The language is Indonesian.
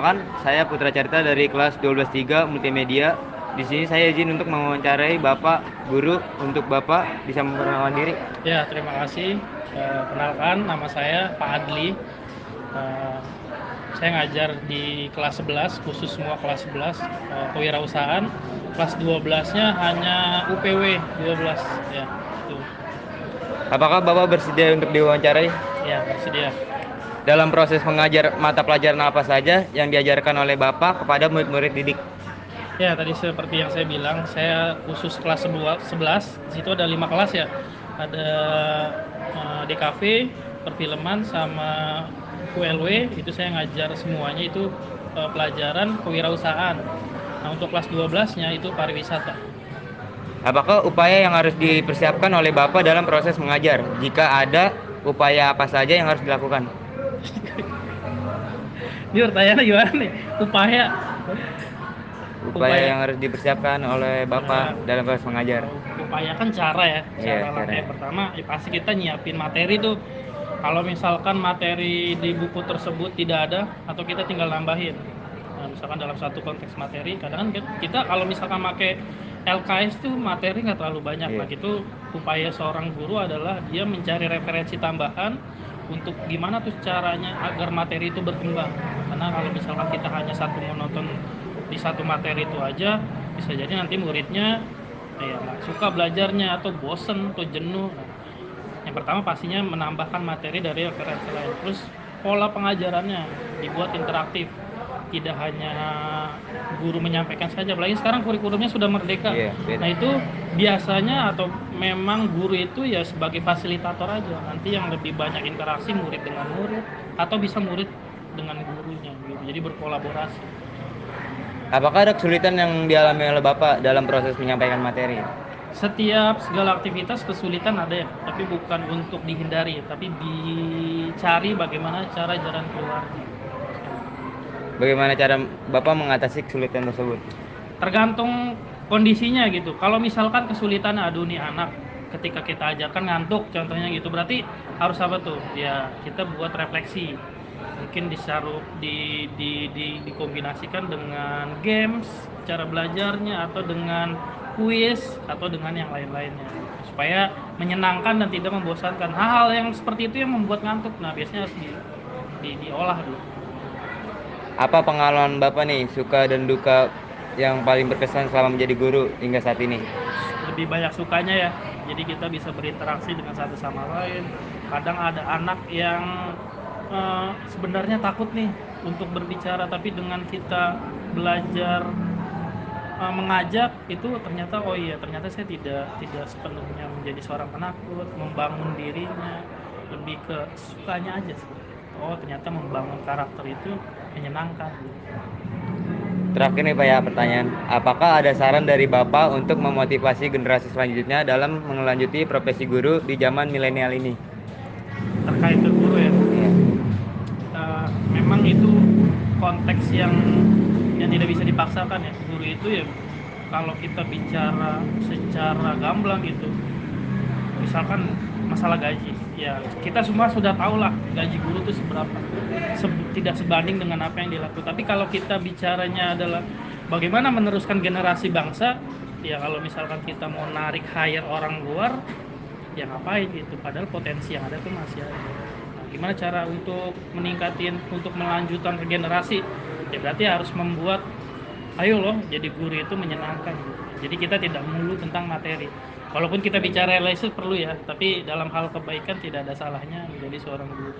Perkenalkan, saya Putra Carita dari kelas 12-3 Multimedia. Di sini saya izin untuk mewawancarai Bapak Guru untuk Bapak bisa memperkenalkan diri. Ya, terima kasih. Kenalkan, nama saya Pak Adli. Eh, saya ngajar di kelas 11, khusus semua kelas 11, kewirausahaan. Kelas 12-nya hanya UPW 12. Ya, itu. Apakah Bapak bersedia untuk diwawancarai? Ya, bersedia. Dalam proses mengajar mata pelajaran apa saja yang diajarkan oleh Bapak kepada murid-murid didik? Ya, tadi seperti yang saya bilang, saya khusus kelas 11. Di situ ada 5 kelas ya. Ada DKV, perfilman, sama QLW. Itu saya ngajar semuanya itu pelajaran kewirausahaan. Nah, untuk kelas 12-nya itu pariwisata. Apakah upaya yang harus dipersiapkan oleh Bapak dalam proses mengajar? Jika ada, upaya apa saja yang harus dilakukan? Ini pertanyaannya gimana nih? Upaya Upaya yang harus dipersiapkan oleh Bapak dalam proses mengajar. upaya kan cara ya. Iya, Langkah caranya. yang pertama ya pasti kita nyiapin materi tuh. Kalau misalkan materi di buku tersebut tidak ada atau kita tinggal nambahin. Nah, misalkan dalam satu konteks materi, kadang kan kita kalau misalkan pakai LKS tuh materi nggak terlalu banyak. Iya. Nah, itu upaya seorang guru adalah dia mencari referensi tambahan untuk gimana tuh caranya agar materi itu berkembang. Karena kalau misalkan kita hanya satu monoton di satu materi itu aja, bisa jadi nanti muridnya ya nggak suka belajarnya atau bosen atau jenuh. Nah, yang pertama pastinya menambahkan materi dari referensi lain. Terus pola pengajarannya dibuat interaktif, tidak hanya guru menyampaikan saja. Apalagi sekarang kurikulumnya sudah merdeka. Iya, beda. Nah itu biasanya atau memang guru itu ya sebagai fasilitator aja. Nanti yang lebih banyak interaksi murid dengan murid atau bisa murid dengan gurunya gitu. Jadi berkolaborasi. Apakah ada kesulitan yang dialami oleh Bapak dalam proses menyampaikan materi? Setiap segala aktivitas kesulitan ada ya, tapi bukan untuk dihindari, tapi dicari bagaimana cara jalan keluarnya. Bagaimana cara Bapak mengatasi kesulitan tersebut? Tergantung kondisinya gitu. Kalau misalkan kesulitan, aduh nih anak ketika kita ajarkan ngantuk contohnya gitu, berarti harus apa tuh? Ya kita buat refleksi. Mungkin dikombinasikan dengan games, cara belajarnya atau dengan kuis atau dengan yang lain-lainnya supaya menyenangkan dan tidak membosankan. Hal-hal yang seperti itu yang membuat ngantuk. Nah, biasanya harus diolah dulu. Apa pengalaman Bapak nih, suka dan duka yang paling berkesan selama menjadi guru hingga saat ini? Lebih banyak sukanya ya, jadi kita bisa berinteraksi dengan satu sama lain. Kadang ada anak yang sebenarnya takut nih untuk berbicara, tapi dengan kita belajar mengajak itu ternyata oh iya ternyata saya tidak sepenuhnya menjadi seorang penakut, membangun dirinya, lebih ke sukanya aja sih. Oh ternyata membangun karakter itu menyenangkan. Terakhir nih Pak ya, pertanyaan. Apakah ada saran dari Bapak untuk memotivasi generasi selanjutnya dalam melanjuti profesi guru di zaman milenial ini? Terkait ke guru ya, Iya. memang itu konteks yang tidak bisa dipaksakan ya. Guru itu ya kalau kita bicara secara gamblang gitu, misalkan masalah gaji ya kita semua sudah tahu lah gaji guru itu seberapa, tidak sebanding dengan apa yang dilakukan. Tapi kalau kita bicaranya adalah bagaimana meneruskan generasi bangsa, ya kalau misalkan kita mau narik hire orang luar ya ngapain gitu, padahal potensi yang ada tuh masih ada. Nah, gimana cara untuk meningkatin, untuk melanjutkan ke generasi, ya berarti harus membuat ayo loh jadi guru itu menyenangkan gitu. Jadi kita tidak melulu tentang materi. Walaupun kita bicara realistis perlu ya, tapi dalam hal kebaikan tidak ada salahnya menjadi seorang guru.